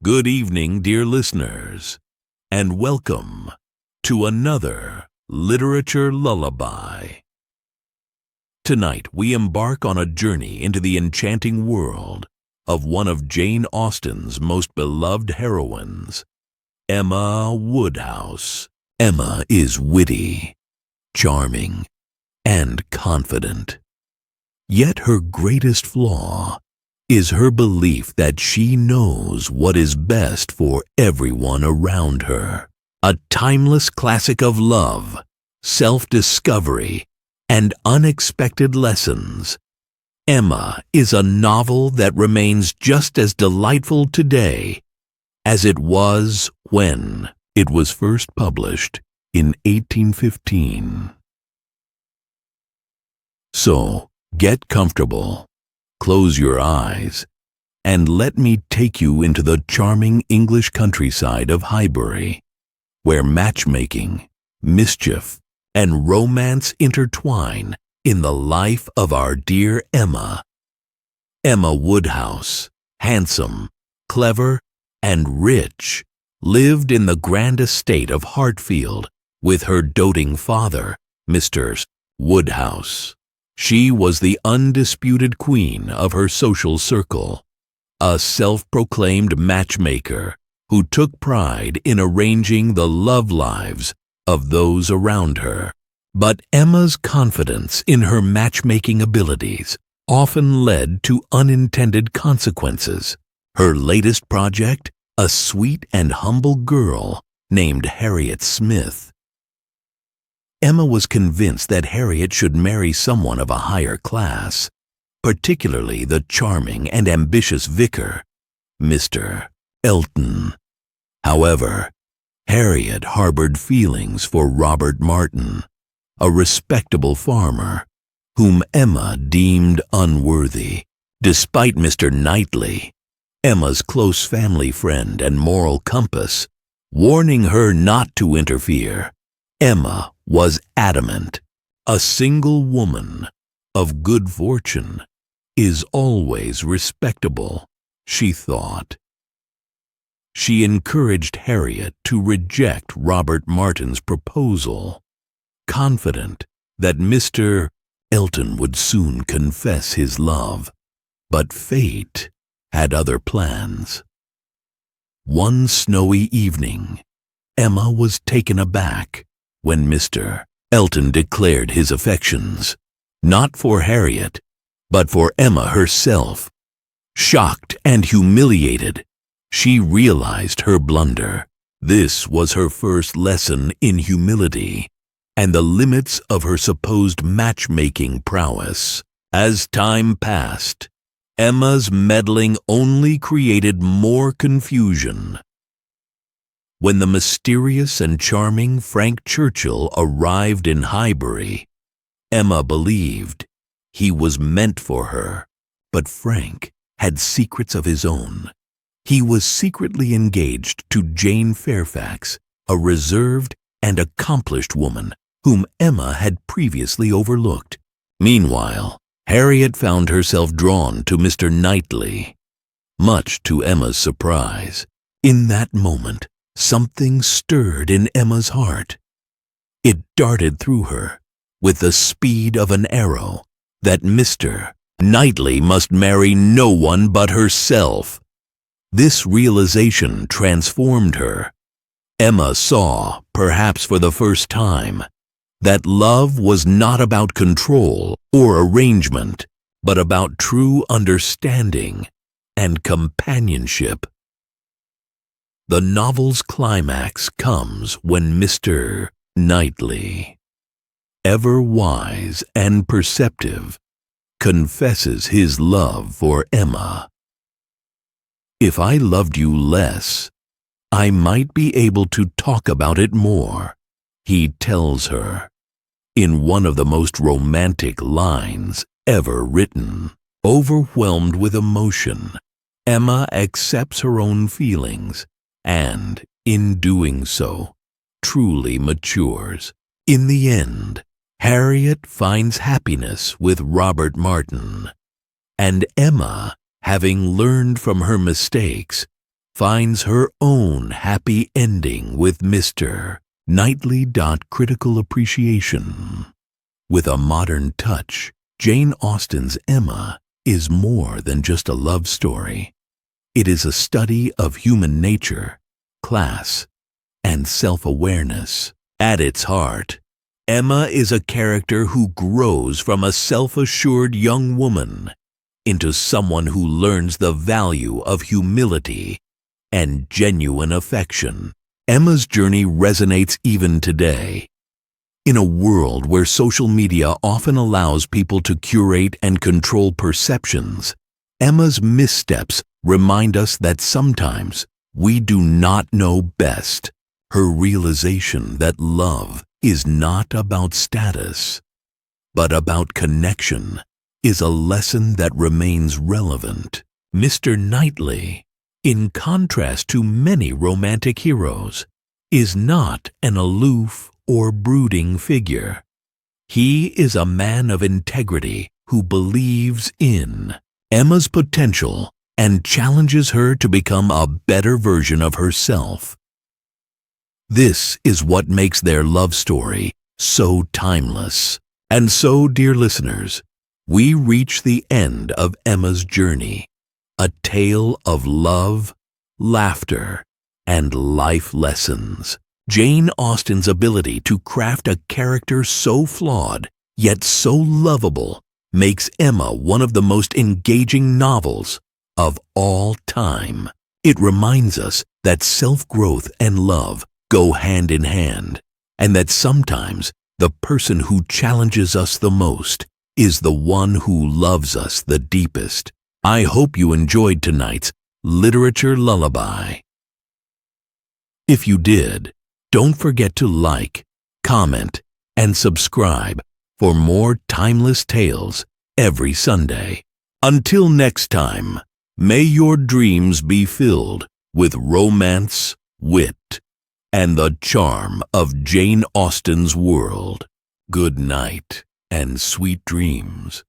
Good evening, dear listeners, and welcome to another Literature Lullaby. Tonight, we embark on a journey into the enchanting world of one of Jane Austen's most beloved heroines, Emma Woodhouse. Emma is witty, charming, and confident. Yet her greatest flaw is her belief that she knows what is best for everyone around her. A timeless classic of love, self-discovery, and unexpected lessons, Emma is a novel that remains just as delightful today as it was when it was first published in 1815. So, get comfortable. Close your eyes, and let me take you into the charming English countryside of Highbury, where matchmaking, mischief, and romance intertwine in the life of our dear Emma. Emma Woodhouse, handsome, clever, and rich, lived in the grand estate of Hartfield with her doting father, Mr. Woodhouse. She was the undisputed queen of her social circle, a self-proclaimed matchmaker who took pride in arranging the love lives of those around her. But Emma's confidence in her matchmaking abilities often led to unintended consequences. Her latest project, a sweet and humble girl named Harriet Smith. Emma was convinced that Harriet should marry someone of a higher class, particularly the charming and ambitious vicar, Mr. Elton. However, Harriet harbored feelings for Robert Martin, a respectable farmer, whom Emma deemed unworthy. Despite Mr. Knightley, Emma's close family friend and moral compass, warning her not to interfere, Emma was adamant. A single woman of good fortune is always respectable, she thought. She encouraged Harriet to reject Robert Martin's proposal, confident that Mr. Elton would soon confess his love. But fate had other plans. One snowy evening, Emma was taken aback when Mr. Elton declared his affections, not for Harriet, but for Emma herself. Shocked and humiliated, she realized her blunder. This was her first lesson in humility and the limits of her supposed matchmaking prowess. As time passed, Emma's meddling only created more confusion. When the mysterious and charming Frank Churchill arrived in Highbury, Emma believed he was meant for her. But Frank had secrets of his own. He was secretly engaged to Jane Fairfax, a reserved and accomplished woman whom Emma had previously overlooked. Meanwhile, Harriet found herself drawn to Mr. Knightley. Much to Emma's surprise, in that moment, something stirred in Emma's heart. It darted through her, with the speed of an arrow, that Mr. Knightley must marry no one but herself. This realization transformed her. Emma saw, perhaps for the first time, that love was not about control or arrangement, but about true understanding and companionship. The novel's climax comes when Mr. Knightley, ever wise and perceptive, confesses his love for Emma. "If I loved you less, I might be able to talk about it more," he tells her, in one of the most romantic lines ever written. Overwhelmed with emotion, Emma accepts her own feelings and, in doing so, truly matures. In the end, Harriet finds happiness with Robert Martin, and Emma, having learned from her mistakes, finds her own happy ending with Mr. Knightley. Critical appreciation. With a modern touch, Jane Austen's Emma is more than just a love story. It is a study of human nature, class, and self-awareness. At its heart, Emma is a character who grows from a self-assured young woman into someone who learns the value of humility and genuine affection. Emma's journey resonates even today. In a world where social media often allows people to curate and control perceptions, Emma's missteps remind us that sometimes we do not know best. Her realization that love is not about status, but about connection, is a lesson that remains relevant. Mr. Knightley, in contrast to many romantic heroes, is not an aloof or brooding figure. He is a man of integrity who believes in Emma's potential and challenges her to become a better version of herself. This is what makes their love story so timeless. And so, dear listeners, we reach the end of Emma's journey, a tale of love, laughter, and life lessons. Jane Austen's ability to craft a character so flawed, yet so lovable, makes Emma one of the most engaging novels of all time. It reminds us that self-growth and love go hand in hand, and that sometimes the person who challenges us the most is the one who loves us the deepest. I hope you enjoyed tonight's Literature Lullaby. If you did, don't forget to like, comment, and subscribe for more timeless tales every Sunday. Until next time, may your dreams be filled with romance, wit, and the charm of Jane Austen's world. Good night and sweet dreams.